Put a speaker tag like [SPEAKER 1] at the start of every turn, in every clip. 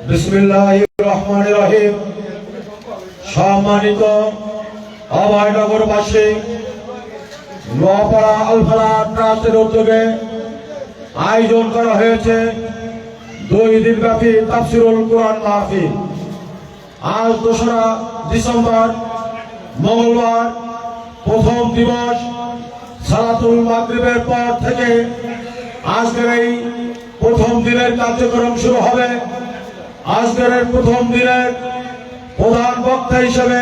[SPEAKER 1] বিসমিল্লাহির রহমানির রহিম। সম্মানিত অভয়নগরবাসী, নোয়াপাড়া আল ফালাহ ট্রাস্টের উদ্যোগে আয়োজন করা হয়েছে 2 দিনব্যাপী তাফসীরুল কুরআন মাহফিল। আজ 2রা ডিসেম্বর মঙ্গলবার প্রথম দিবস সালাতুল মাগরিবের পর থেকে আজকের এই প্রথম দিনের কার্যক্রম শুরু হবে। আজকের এই প্রথম দিনের প্রধান বক্তা হিসেবে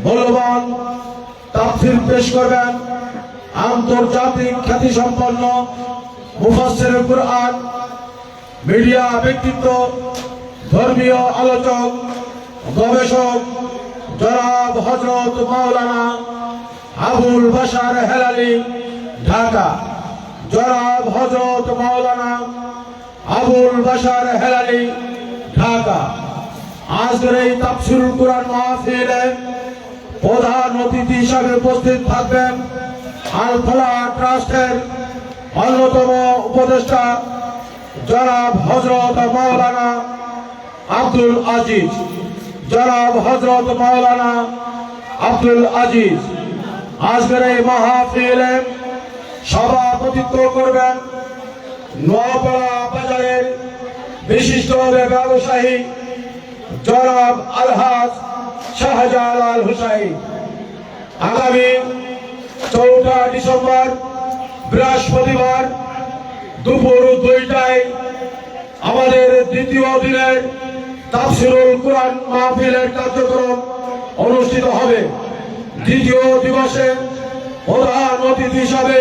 [SPEAKER 1] মূল্যবান তাফসীর পেশ করবেন আন্তর্জাতিক খ্যাতিসম্পন্ন মুফাসসিরে কুরআন, মিডিয়া ব্যক্তিত্ব, ধর্মীয় আলোচক, গবেষক জনাব হযরত মাওলানা আবুল বাশার হেলালি, ঢাকা। জনাব হযরত মাওলানা আবুল বাশার হেলালি, ঢাকা। আজকের এই তাফসীরুল কুরআন মাহফিলে প্রধান অতিথি হিসাবে উপস্থিত থাকবেন আল ফালাহ ট্রাস্টের অন্যতম উপদেষ্টা জনাব হযরত মাওলানা আব্দুল আজিজ। জনাব হযরত মাওলানা আব্দুল আজিজ আজকের এই মাহফিলে সভাপতিত্ব করবেন নোয়াপাড়া বাজারের বিশিষ্ট ব্যবসায়ী জনাব আলহাজ শাহজালাল হুসাইন। আগামী 4 ডিসেম্বর বৃহস্পতিবার দুপুর 2টায় আমাদের দ্বিতীয় দিনের তাফসীরুল কুরআন মাহফিলের কার্যক্রম অনুষ্ঠিত হবে। দ্বিতীয় দিবসে প্রধান অতিথি হিসাবে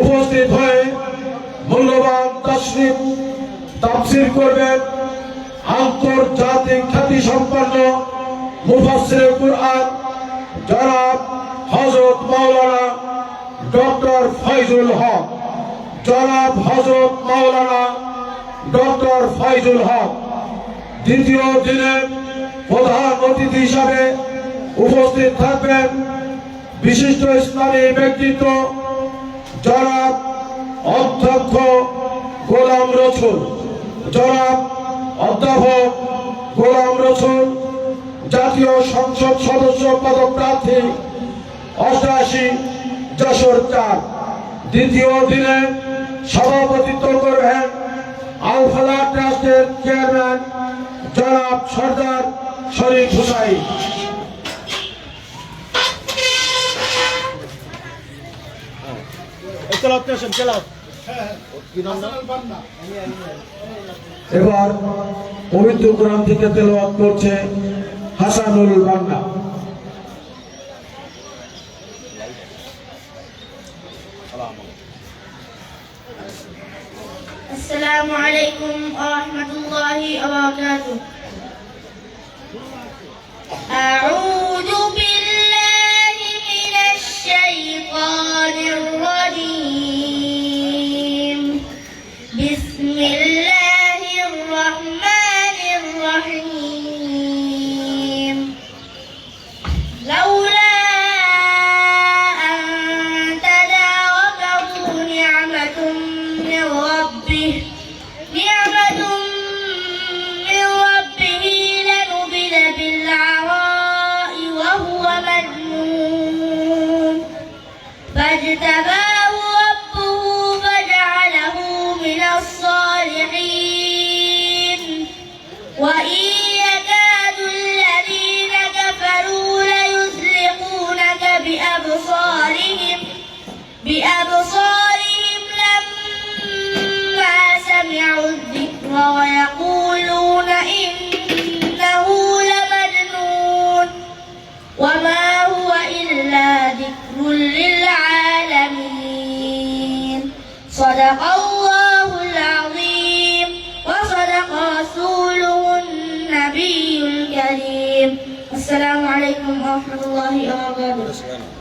[SPEAKER 1] উপস্থিত হয়ে মূল্যবান তাফসীর করবেন আন্তর্জাতিক খ্যাতিসম্পন্ন মুফাসসিরে কুরআন জনাব হযরত মাওলানা ডক্টর ফয়জুল হক। জনাব হযরত মাওলানা ডক্টর ফয়জুল হক। দ্বিতীয় দিনে প্রধান অতিথি হিসাবে উপস্থিত থাকবেন বিশিষ্ট ইসলামী ব্যক্তিত্ব জনাব অধ্যক্ষ গোলাম রসুল। জনাব অধ্যাপক গোলাম রসুল জাতীয় সংসদ সদস্য পদপ্রার্থী 88 যশোর 4। দ্বিতীয় দিনে সভাপতিত্ব করবেন আল ফালাহ ট্রাস্টের চেয়ারম্যান জনাব সরদার শরীফ হুসাইন। এবার পবিত্র কোরআন থেকে তেলাওয়াত করছে হাসানুল বান্না।
[SPEAKER 2] আসসালামু আলাইকুম ওয়া রাহমাতুল্লাহি ওয়া বারাকাতুহু। আউযু বিল্লাহি মিনাশ শাইতানির রাজীম। বিসমিল্লাহির রাহমানির রহিম। লাউলা আন তাদারাকাহু নি'মাতুম মির রাব্বিহি لنبذ بالعراء وهو مذموم فاجتباه ربه فجعله من الصالحين وإن يكاد الذين كفروا ليزلقونك بأبصارهم لما سمعوا الذكر ويقولون إنه لمجنون وما هو إلا ذكر للعالمين. صدق الله العظيم وصدق رسوله النبي الكريم. السلام عليكم ورحمة الله وبركاته.